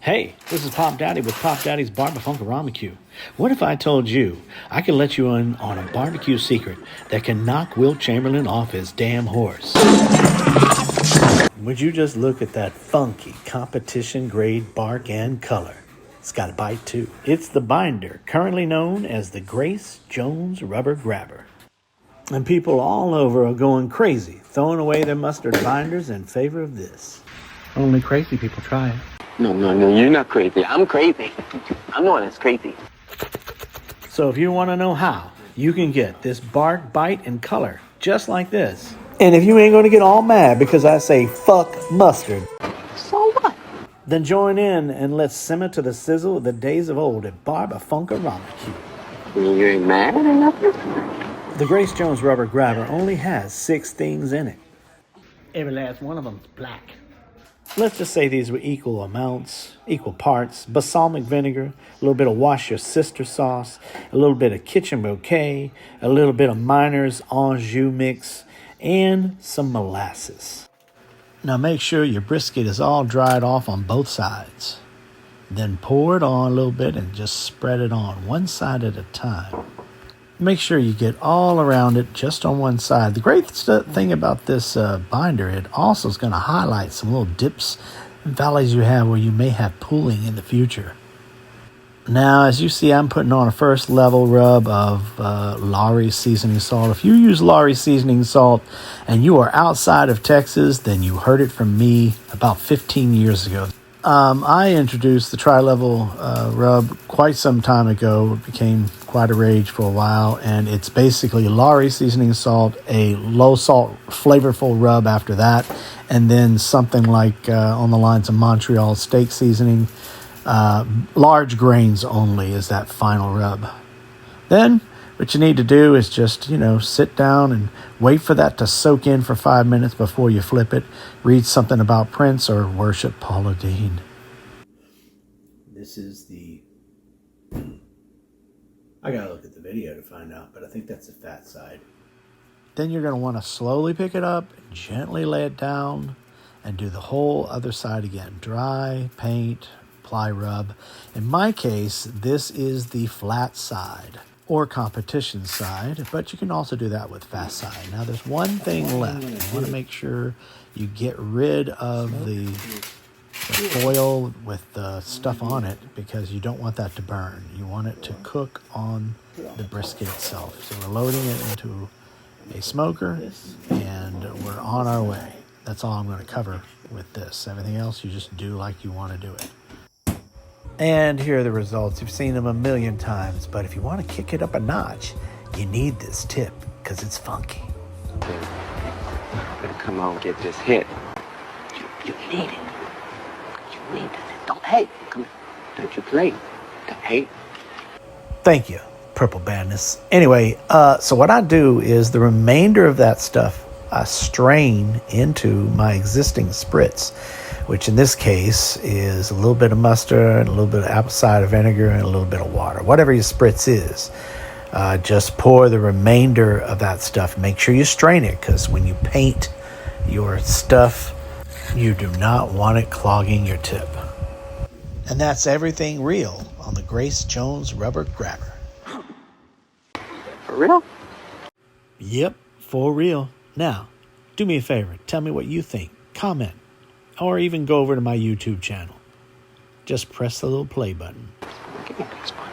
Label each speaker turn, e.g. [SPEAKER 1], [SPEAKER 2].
[SPEAKER 1] Hey, this is Pop Daddy with Pop Daddy's Barbecue. What if I told you I could let you in on a barbecue secret that can knock Wilt Chamberlain off his damn horse? Would you just look at that funky competition grade bark and color? It's got a bite too. It's the binder, currently known as the Grace Jones Rubber Grabber. And people all over are going crazy, throwing away their mustard binders in favor of this. Only crazy people try it.
[SPEAKER 2] No, you're not crazy. I'm crazy. I'm the one that's crazy.
[SPEAKER 1] So if you want to know how, you can get this bark, bite, and color just like this. And if you ain't going to get all mad because I say fuck mustard,
[SPEAKER 2] So what?
[SPEAKER 1] then join in and let's simmer to the sizzle of the days of old at Barbecue.
[SPEAKER 2] You ain't mad or nothing?
[SPEAKER 1] The Grace Jones Rubber Grabber only has 6 things in it. Every last one of them's black. Let's just say these were equal parts, balsamic vinegar, a little bit of wash your sister sauce, a little bit of kitchen bouquet, a little bit of Miner's Anjou mix, and some molasses. Now make sure your brisket is all dried off on both sides. Then pour it on a little bit and just spread it on one side at a time. Make sure you get all around it just on one side. The great thing about this binder, it also is going to highlight some little dips and valleys you have where you may have pooling in the future. Now, as you see, I'm putting on a first level rub of Lawry's seasoning salt. If you use Lawry's seasoning salt and you are outside of Texas, then you heard it from me about 15 years ago. I introduced the tri-level rub quite some time ago. It became quite a rage for a while, and it's basically Lawry's seasoning salt, a low salt, flavorful rub after that, and then something like on the lines of Montreal steak seasoning. Large grains only is that final rub. Then what you need to do is just, sit down and wait for that to soak in for 5 minutes before you flip it. Read something about Prince or worship Paula Deen. This is the... I gotta look at the video to find out, but I think that's the fat side. Then you're going to want to slowly pick it up, gently lay it down, and do the whole other side again. Dry, paint, apply rub. In my case, this is the flat side or competition side, but you can also do that with fast side. Now there's one thing left. You want to make sure you get rid of the foil with the stuff on it because you don't want that to burn. You want it to cook on the brisket itself. So we're loading it into a smoker and we're on our way. That's all I'm going to cover with this. Everything else you just do like you want to do it. And here are the results. You've seen them a million times, but if you want to kick it up a notch, you need this tip because it's funky.
[SPEAKER 2] Better come on, get this hit. You need it. You need it. Don't hate. Come on. Don't you play. Don't hate.
[SPEAKER 1] Thank you, Purple Badness. Anyway, so what I do is the remainder of that stuff I strain into my existing spritz, which in this case is a little bit of mustard, and a little bit of apple cider vinegar, and a little bit of water. Whatever your spritz is, just pour the remainder of that stuff. Make sure you strain it, because when you paint your stuff, you do not want it clogging your tip. And that's everything real on the Grace Jones Rubber Grabber.
[SPEAKER 2] For real?
[SPEAKER 1] Yep, for real. Now, do me a favor. Tell me what you think. Comment. Or even go over to my YouTube channel. Just press the little play button.
[SPEAKER 2] Give me a big smile.